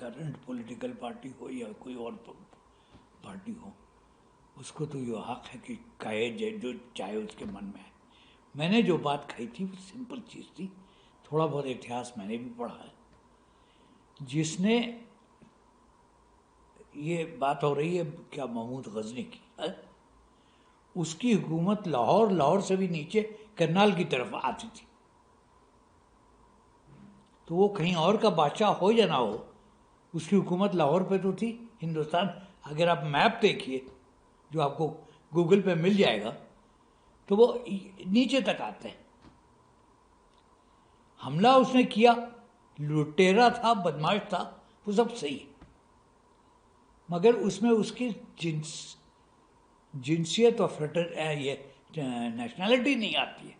Current political party हो या कोई और पार्टी हो, उसको तो ये हक है कि कहे जो चाहे उसके मन में है। मैंने जो बात कही थी वो सिंपल चीज़ थी, थोड़ा बहुत इतिहास मैंने भी पढ़ा है। जिसने ये बात हो रही है क्या महमूद गजनी की है? उसकी हुकूमत लाहौर से भी नीचे करनाल की तरफ आती थी। तो वो कहीं और का बादशाह हो या ना हो, उसकी हुकूमत लाहौर पे तो थी। हिंदुस्तान, अगर आप मैप देखिए जो आपको गूगल पे मिल जाएगा, तो वो नीचे तक आते हैं। हमला उसने किया, लुटेरा था, बदमाश था, वो सब सही है, मगर उसमें उसकी जिनसियत और ये नेशनैलिटी नहीं आती है।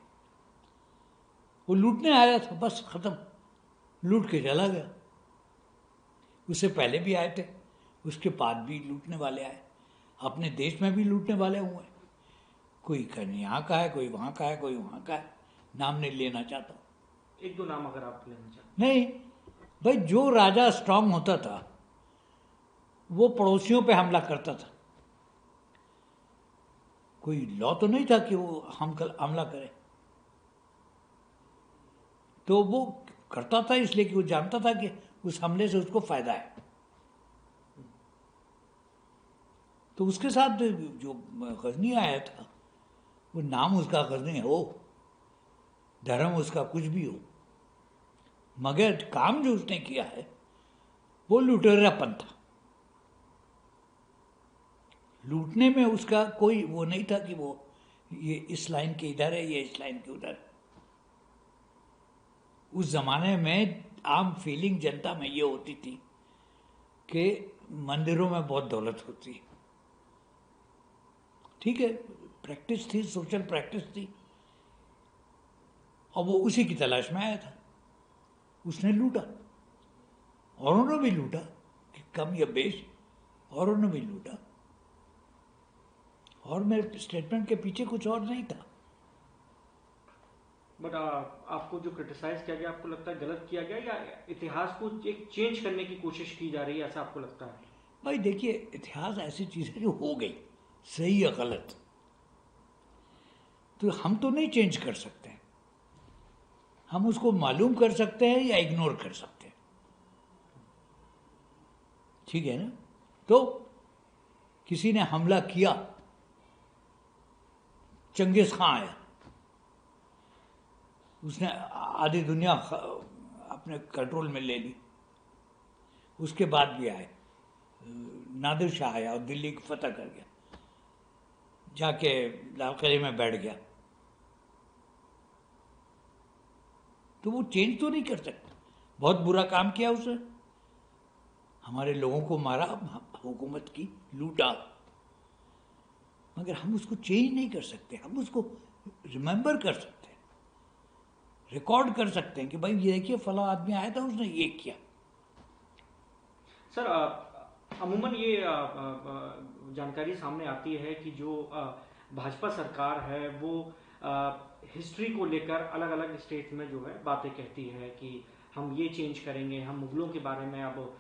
वो लूटने आया था, बस खत्म, लूट के चला गया। उससे पहले भी आए थे, उसके बाद भी लूटने वाले आए, अपने देश में भी लूटने वाले हुए। कोई यहाँ का है, कोई वहाँ का है, कोई वहाँ का है, नाम नहीं लेना चाहता। एक दो नाम अगर आप लेना चाहते। नहीं भाई, जो राजा स्ट्रांग होता था वो पड़ोसियों पे हमला करता था। कोई लॉ तो नहीं था कि वो हमला करे, तो वो करता था इसलिए कि वो जानता था कि उस हमले से उसको फायदा है। तो उसके साथ जो गजनी आया था, वो नाम उसका गजनी हो, धर्म उसका कुछ भी हो, मगर काम जो उसने किया है वो लुटेरापन था। लूटने में उसका कोई वो नहीं था कि वो ये इस लाइन के इधर है, ये इस लाइन के उधर है। उस जमाने में आम फीलिंग जनता में ये होती थी कि मंदिरों में बहुत दौलत होती है। ठीक है, प्रैक्टिस थी, सोशल प्रैक्टिस थी, और वो उसी की तलाश में आया था। उसने लूटा, औरों ने भी लूटा, कि कम या बेश, औरों ने भी लूटा, और मेरे स्टेटमेंट के पीछे कुछ और नहीं था। बट आपको जो क्रिटिसाइज किया गया, आपको लगता है गलत किया गया, या इतिहास को एक चेंज करने की कोशिश की जा रही है, ऐसा आपको लगता है? भाई देखिए, इतिहास ऐसी चीज है जो हो गई, सही या गलत, तो हम तो नहीं चेंज कर सकते। हम उसको मालूम कर सकते हैं या इग्नोर कर सकते हैं, ठीक है ना? तो किसी ने हमला किया, चंगेज खान आया, उसने आधी दुनिया अपने कंट्रोल में ले ली। उसके बाद भी आए, नादिर शाह आया और दिल्ली को फतह कर गया, जाके लाल किले में बैठ गया। तो वो चेंज तो नहीं कर सकता। बहुत बुरा काम किया उसने, हमारे लोगों को मारा, हुकूमत की लूटा, मगर हम उसको चेंज नहीं कर सकते। हम उसको रिमेंबर कर सकते हैं, रिकॉर्ड कर सकते हैं कि भाई ये देखिए फला आदमी आया था, उसने ये किया। सर, अमूमन ये जानकारी सामने आती है कि जो भाजपा सरकार है वो हिस्ट्री को लेकर अलग अलग स्टेट में जो है बातें कहती है कि हम ये चेंज करेंगे, हम मुगलों के बारे में अब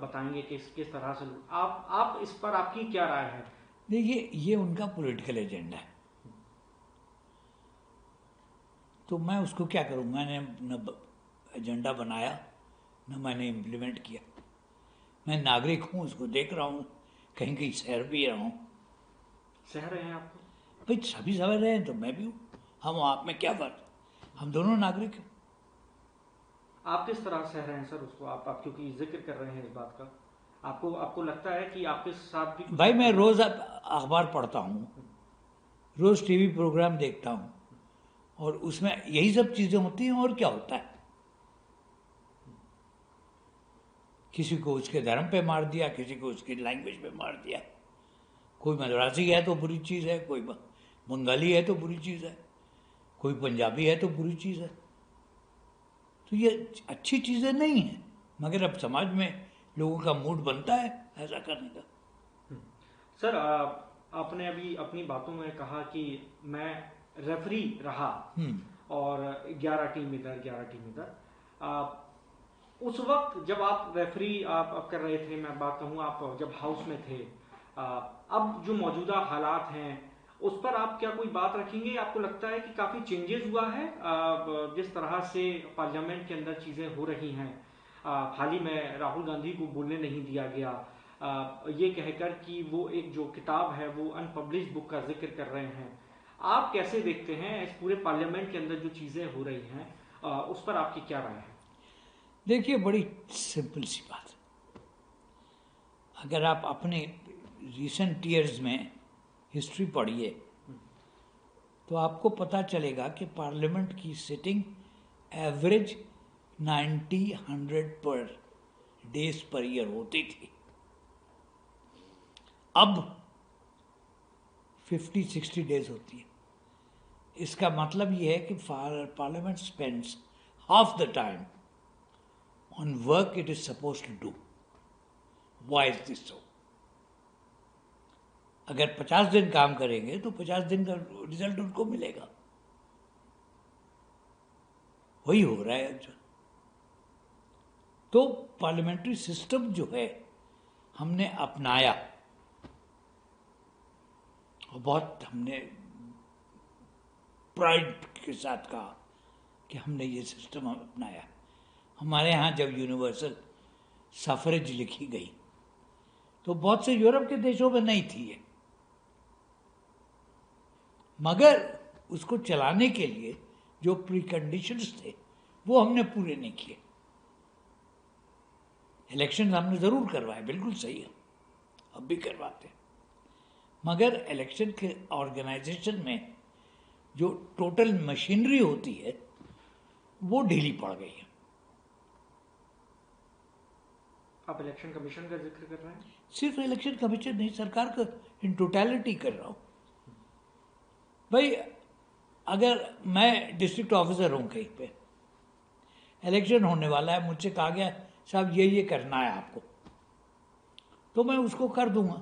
बताएंगे कि किस तरह से। आप इस पर आपकी क्या राय है? देखिए, ये उनका पॉलिटिकल एजेंडा है, तो मैं उसको क्या करूं? मैंने न एजेंडा बनाया, न मैंने इम्प्लीमेंट किया। मैं नागरिक हूं, उसको देख रहा हूं, कहीं कहीं सह भी रहा हूं। सह रहे हैं आप? भाई सभी सह रहे हैं तो मैं भी हूं, हम आप में क्या फर्क? हम दोनों नागरिक हैं। आप किस तरह सह रहे हैं सर उसको? आप क्योंकि जिक्र कर रहे हैं इस बात का, आपको लगता है कि आपके साथ भी कुछ भाई मैं रोज अखबार पढ़ता हूँ, रोज टीवी प्रोग्राम देखता हूँ, और उसमें यही सब चीजें होती हैं, और क्या होता है? किसी को उसके धर्म पे मार दिया, किसी को उसकी लैंग्वेज पे मार दिया। कोई मद्रासी है तो बुरी चीज़ है, कोई बंगाली है तो बुरी चीज़ है, कोई पंजाबी है तो बुरी चीज़ है। तो ये अच्छी चीज़ें नहीं हैं, मगर अब समाज में लोगों का मूड बनता है ऐसा करने का। सर, आपने अभी अपनी बातों में कहा कि मैं रेफरी रहा और 11 टीम इधर 11 टीम इधर। उस वक्त जब आप रेफरी आप कर रहे थे, मैं बात कहूँ आप जब हाउस में थे, अब जो मौजूदा हालात हैं उस पर आप क्या कोई बात रखेंगे? आपको लगता है कि काफ़ी चेंजेस हुआ है जिस तरह से पार्लियामेंट के अंदर चीज़ें हो रही हैं? हाल ही में राहुल गांधी को बोलने नहीं दिया गया, ये कहकर कि वो एक जो किताब है वो अनपब्लिश्ड बुक का जिक्र कर रहे हैं। आप कैसे देखते हैं इस पूरे पार्लियामेंट के अंदर जो चीज़ें हो रही हैं, उस पर आपकी क्या राय है? देखिए, बड़ी सिंपल सी बात है। अगर आप अपने रिसेंट ईयर्स में हिस्ट्री पढ़िए तो आपको पता चलेगा कि पार्लियामेंट की सिटिंग एवरेज 90-100 पर डेज पर ईयर होती थी। अब 50-60 डेज होती है। इसका मतलब ये है कि parliament spends half the time on work it is supposed to do. Why is this so? अगर 50 दिन काम करेंगे तो 50 दिन का रिजल्ट उनको मिलेगा। वही हो रहा है अच्छा। तो पार्लियामेंट्री सिस्टम जो है हमने अपनाया और बहुत हमने प्राइड के साथ कहा कि हमने ये सिस्टम अपनाया। हमारे यहाँ जब यूनिवर्सल सफरेज लिखी गई तो बहुत से यूरोप के देशों में नहीं थी ये, मगर उसको चलाने के लिए जो प्रीकंडीशंस थे वो हमने पूरे नहीं किए। इलेक्शन हमने ज़रूर करवाए, बिल्कुल सही है, अब भी करवाते हैं, मगर इलेक्शन के ऑर्गेनाइजेशन में जो टोटल मशीनरी होती है वो ढीली पड़ गई है। आप इलेक्शन कमीशन का जिक्र कर रहे हैं? सिर्फ इलेक्शन कमीशन नहीं, सरकार का इन टोटलिटी कर रहा हूँ। भाई, अगर मैं डिस्ट्रिक्ट ऑफिसर हूँ कहीं पे, इलेक्शन होने वाला है, मुझसे कहा गया साहब ये करना है आपको, तो मैं उसको कर दूंगा।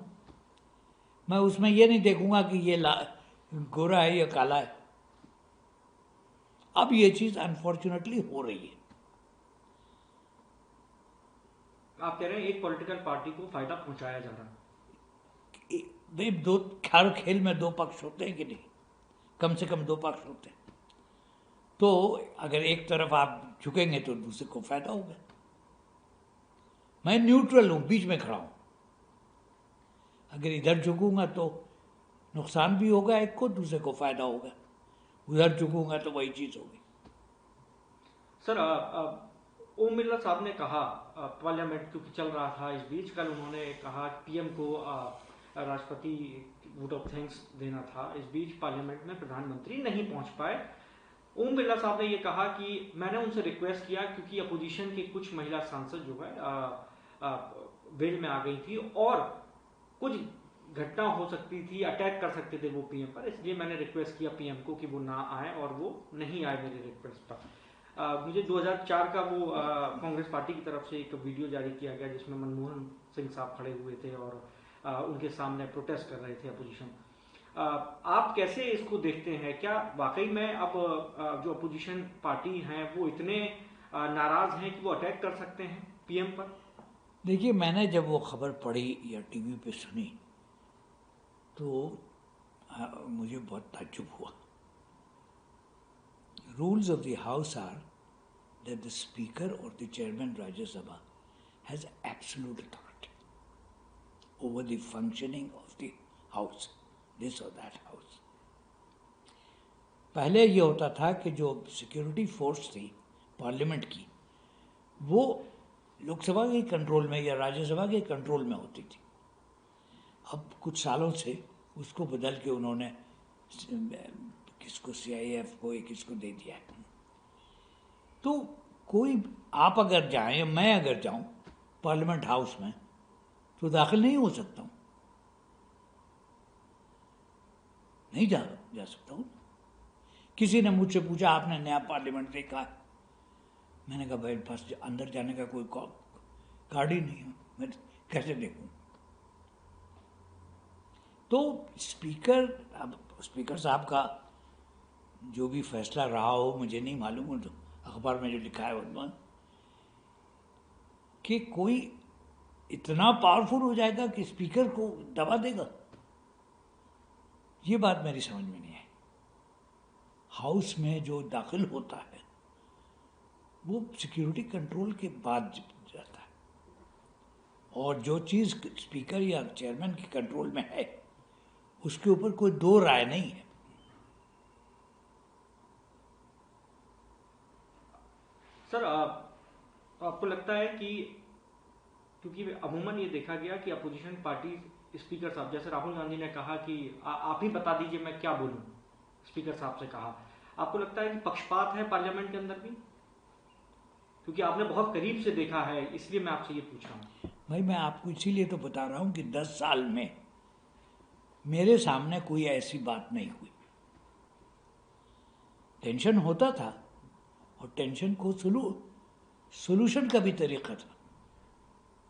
मैं उसमें ये नहीं देखूंगा कि ये गोरा है या काला है। अब ये चीज़ अनफॉर्चुनेटली हो रही है। आप कह रहे हैं एक पॉलिटिकल पार्टी को फायदा पहुंचाया जा रहा है। भाई, खेल में दो पक्ष होते हैं कि नहीं? कम से कम दो पक्ष होते हैं। तो अगर एक तरफ आप झुकेंगे तो दूसरे को फायदा होगा। मैं न्यूट्रल हूं, बीच में खड़ा हूं। अगर इधर झुकूंगा तो नुकसान भी होगा एक को, दूसरे को फायदा होगा। उधर झुकूंगा तो वही चीज होगी। सर, ओम बिरला साहब ने कहा, पार्लियामेंट क्योंकि चल रहा था इस बीच, कल उन्होंने कहा पीएम को राष्ट्रपति वोट ऑफ थैंक्स देना था। इस बीच पार्लियामेंट में प्रधानमंत्री नहीं पहुंच पाए। ओम बिरला साहब ने ये कहा कि मैंने उनसे रिक्वेस्ट किया क्योंकि अपोजिशन की कुछ महिला सांसद जो है वेल में आ गई थी और कुछ घटना हो सकती थी, अटैक कर सकते थे वो पीएम पर, इसलिए मैंने रिक्वेस्ट किया पीएम को कि वो ना आए, और वो नहीं आए मेरे रिक्वेस्ट पर। मुझे 2004 का वो कांग्रेस पार्टी की तरफ से एक वीडियो जारी किया गया जिसमें मनमोहन सिंह साहब खड़े हुए थे और उनके सामने प्रोटेस्ट कर रहे थे अपोजिशन। आप कैसे इसको देखते हैं? क्या वाकई में अब जो अपोजिशन पार्टी हैं वो इतने नाराज हैं कि वो अटैक कर सकते हैं पीएम पर? देखिए, मैंने जब वो खबर पढ़ी या टीवी पे सुनी तो मुझे बहुत ताज्जुब हुआ। Rules of the house are that the speaker or the chairman Rajya Sabha has absolute authority over the functioning of the house, this or that house. पहले ये होता था कि जो सिक्योरिटी फोर्स थी पार्लियामेंट की वो लोकसभा के कंट्रोल में या राज्यसभा के कंट्रोल में होती थी। अब कुछ सालों से उसको बदल के उन्होंने किसको CIF को किसको दे दिया है। तो कोई आप अगर जाएं या मैं अगर जाऊं पार्लियामेंट हाउस में तो दाखिल नहीं हो सकता हूं, नहीं जा सकता हूं। किसी ने मुझसे पूछा आपने नया पार्लियामेंट देखा है? मैंने कहा भाई पास अंदर जाने का कोई कार्ड ही नहीं है, मैं कैसे देखूं? तो स्पीकर साहब का जो भी फैसला रहा हो मुझे नहीं मालूम, तो अखबार में जो लिखा है उसमें कि कोई इतना पावरफुल हो जाएगा कि स्पीकर को दबा देगा। ये बात मेरी समझ में नहीं आई। हाउस में जो दाखिल होता है वो सिक्योरिटी कंट्रोल के बाद जाता है, और जो चीज़ स्पीकर या चेयरमैन के कंट्रोल में है उसके ऊपर कोई दो राय नहीं है। सर आपको लगता है कि, क्योंकि अमूमन ये देखा गया कि अपोजिशन पार्टी स्पीकर साहब, जैसे राहुल गांधी ने कहा कि आप ही बता दीजिए मैं क्या बोलूं, स्पीकर साहब से कहा, आपको लगता है कि पक्षपात है पार्लियामेंट के अंदर भी? क्योंकि आपने बहुत करीब से देखा है, इसलिए मैं आपसे ये पूछ रहा हूँ। भाई मैं आपको इसीलिए तो बता रहा हूं कि 10 साल में मेरे सामने कोई ऐसी बात नहीं हुई। टेंशन होता था, और टेंशन को सोल्यूशन का भी तरीका था।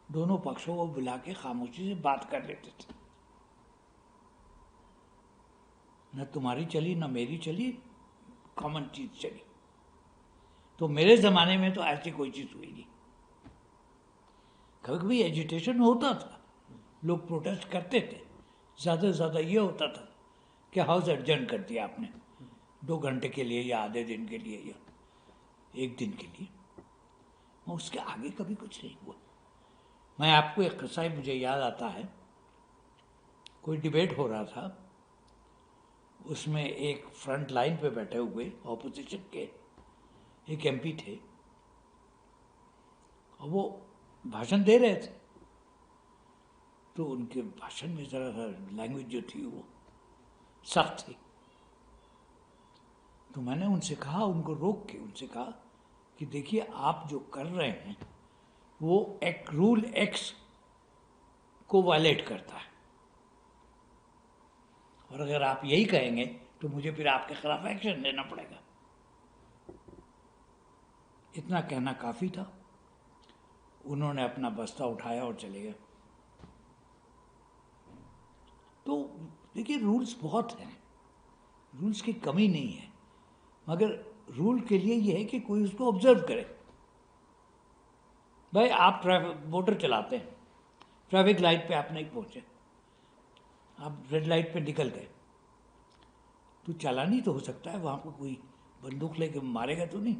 दोनों पक्षों को बुला के खामोशी से बात कर लेते थे। न तुम्हारी चली न मेरी चली, कॉमन चीज चली। तो मेरे जमाने में तो ऐसी कोई चीज हुई नहीं। कभी कभी एजिटेशन होता था, लोग प्रोटेस्ट करते थे, ज़्यादा से ज़्यादा ये होता था कि हाउस एडजर्न कर दिया आपने 2 घंटे के लिए या आधे दिन के लिए या 1 दिन के लिए, और उसके आगे कभी कुछ नहीं हुआ। मैं आपको एक किस्सा मुझे याद आता है। कोई डिबेट हो रहा था, उसमें एक फ्रंट लाइन पे बैठे हुए ऑपोजिशन के एक एमपी थे, और वो भाषण दे रहे थे। तो उनके भाषण में ज़रा सा लैंग्वेज जो थी वो सख्त थी। तो मैंने उनसे कहा, उनको रोक के उनसे कहा कि देखिए आप जो कर रहे हैं वो एक रूल एक्स को वायलेट करता है, और अगर आप यही कहेंगे तो मुझे फिर आपके खिलाफ एक्शन लेना पड़ेगा। इतना कहना काफ़ी था। उन्होंने अपना बस्ता उठाया और चले गए। तो देखिए रूल्स बहुत हैं, रूल्स की कमी नहीं है, मगर रूल के लिए यह है कि कोई उसको ऑब्जर्व करे। भाई आप मोटर चलाते हैं, ट्रैफिक लाइट पे आप नहीं पहुंचे, आप रेड लाइट पे निकल गए, तो चालानी तो हो सकता है, वहां पर कोई बंदूक लेके मारेगा तो नहीं।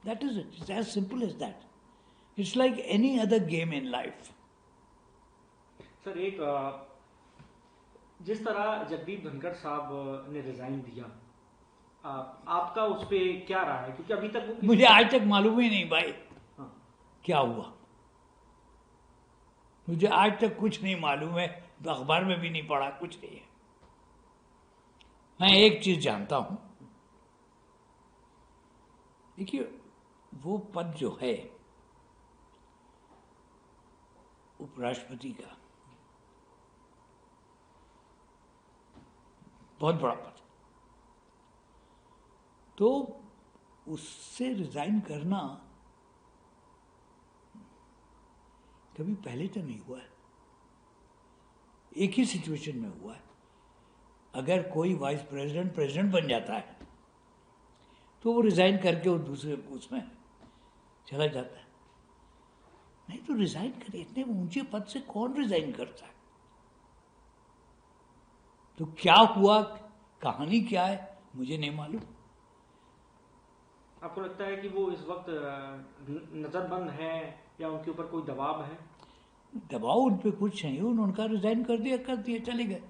That is it, it's as simple as that. It's like any other game in life. Sir एक जिस तरह जगदीप धनखड़ साहब ने रिजाइन दिया, आपका उस पर क्या रहा है? क्योंकि अभी तक वो मुझे आज तक मालूम ही नहीं भाई हाँ। क्या हुआ। मुझे आज तक कुछ नहीं मालूम है, तो अखबार में भी नहीं पढ़ा, कुछ नहीं है। मैं एक चीज जानता हूं, देखिए वो पद जो है उपराष्ट्रपति का, बहुत बड़ा पद, तो उससे रिजाइन करना कभी पहले तो नहीं हुआ है। एक ही सिचुएशन में हुआ है। अगर कोई वाइस प्रेसिडेंट प्रेसिडेंट बन जाता है तो वो रिजाइन करके वो दूसरे उसमें चला जाता है। नहीं तो रिजाइन करे, इतने ऊंचे पद से कौन रिजाइन करता है? तो क्या हुआ, कहानी क्या है, मुझे नहीं मालूम। आपको लगता है कि वो इस वक्त नजरबंद है या उनके ऊपर कोई दबाव है? दबाव उन पर कुछ नहीं, उनका रिजाइन कर दिया चले गए।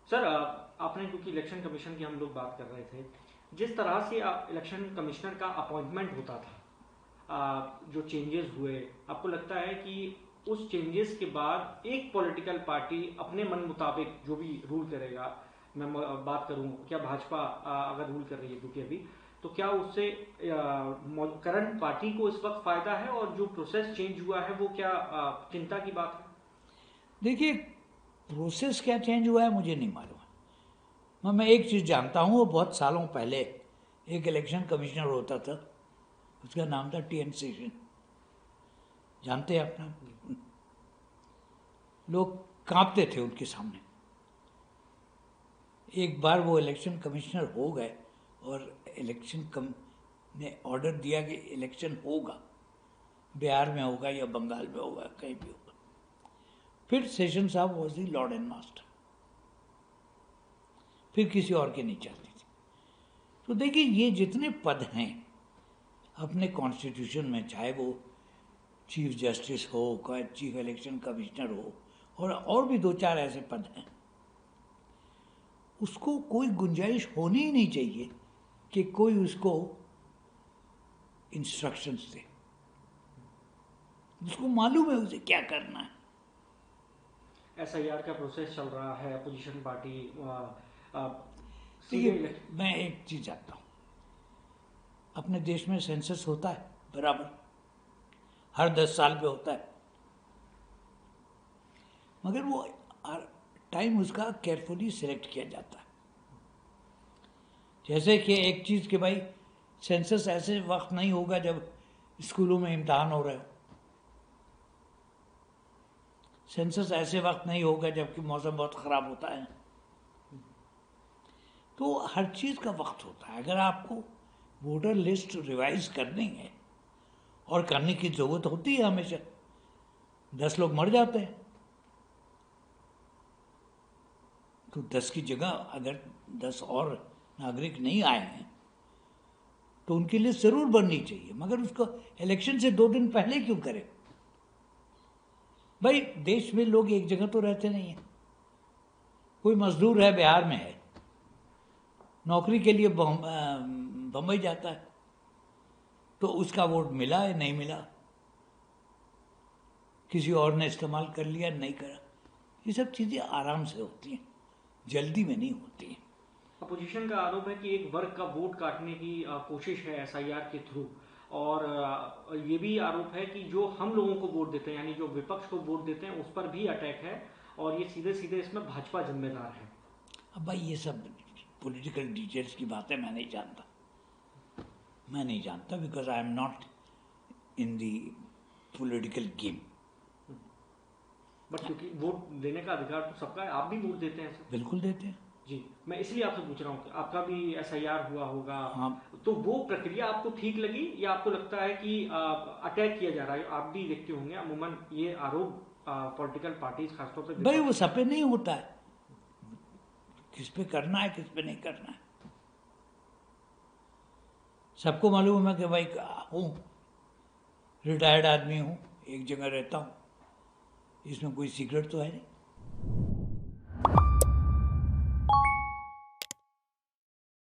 सर आपने, क्योंकि इलेक्शन कमीशन की हम लोग बात कर रहे थे, जिस तरह से इलेक्शन कमिश्नर का अपॉइंटमेंट होता था, जो चेंजेस हुए, आपको लगता है कि उस चेंजेस के बाद एक पॉलिटिकल पार्टी अपने मन मुताबिक जो भी रूल करेगा, मैं बात करूं क्या भाजपा अगर रूल कर रही है क्योंकि अभी, तो क्या उससे करंट पार्टी को इस वक्त फायदा है? और जो प्रोसेस चेंज हुआ है वो क्या चिंता की बात है? देखिए प्रोसेस क्या चेंज हुआ है मुझे नहीं मालूम। मैं एक चीज़ जानता हूँ, वो बहुत सालों पहले एक इलेक्शन कमिश्नर होता था, उसका नाम था टी.एन. शेषन। जानते हैं अपना, लोग कांपते थे उनके सामने। एक बार वो इलेक्शन कमिश्नर हो गए और ने ऑर्डर दिया कि इलेक्शन होगा, बिहार में होगा या बंगाल में होगा, कहीं भी होगा, फिर सेशन साहब was the Lord and master, फिर किसी और की नहीं चलती थी। तो देखिए ये जितने पद हैं अपने कॉन्स्टिट्यूशन में, चाहे वो चीफ जस्टिस हो, चीफ इलेक्शन कमिश्नर हो, और भी दो चार ऐसे पद हैं, उसको कोई गुंजाइश होनी ही नहीं चाहिए कि कोई उसको इंस्ट्रक्शंस दे। उसको मालूम है उसे क्या करना है। SIR का प्रोसेस चल रहा है, अपोजिशन पार्टी देखिए मैं एक चीज जानता हूँ, अपने देश में सेंसस होता है बराबर, हर 10 साल पे होता है, मगर वो टाइम उसका केयरफुली सिलेक्ट किया जाता है। जैसे कि एक चीज़ कि भाई सेंसस ऐसे वक्त नहीं होगा जब स्कूलों में इम्तहान हो रहे हो, सेंसस ऐसे वक्त नहीं होगा जबकि मौसम बहुत ख़राब होता है। तो हर चीज़ का वक्त होता है। अगर आपको वोटर लिस्ट रिवाइज करनी है, और करने की ज़रूरत होती है हमेशा, 10 लोग मर जाते हैं, तो 10 की जगह अगर 10 और नागरिक नहीं आए हैं तो उनकी लिस्ट ज़रूर बननी चाहिए, मगर उसको इलेक्शन से 2 दिन पहले क्यों करें? भाई देश में लोग एक जगह तो रहते नहीं हैं। कोई मजदूर है, बिहार में है, नौकरी के लिए बम्बई जाता है, तो उसका वोट मिला है नहीं मिला, किसी और ने इस्तेमाल कर लिया नहीं करा, ये सब चीज़ें आराम से होती हैं, जल्दी में नहीं होती हैं। अपोजिशन का आरोप है कि एक वर्ग का वोट काटने की कोशिश है SIR के थ्रू, और ये भी आरोप है कि जो हम लोगों को वोट देते हैं, यानी जो विपक्ष को वोट देते हैं, उस पर भी अटैक है, और ये सीधे सीधे इसमें भाजपा जिम्मेदार है। अब भाई ये सब पॉलिटिकल डिटेल्स की बातें मैं नहीं जानता, because I am not in the political game. But क्योंकि वोट देने का अधिकार तो सबका है, आप भी वोट देते हैं सर। बिल्कुल देते हैं जी, मैं इसलिए आपसे पूछ रहा हूँ कि आपका भी SIR हुआ होगा। हाँ। तो वो प्रक्रिया आपको ठीक लगी, या आपको लगता है कि अटैक किया जा रहा है? आप भी देखते होंगे अमूमन ये आरोप पॉलिटिकल पार्टीज खासतौर पे भाई वो सब पे नहीं होता है, किस पे करना है किस पे नहीं करना है सबको मालूम है कि भाई हूँ रिटायर्ड आदमी हूँ, एक जगह रहता हूँ, इसमें कोई सीक्रेट तो है नहीं।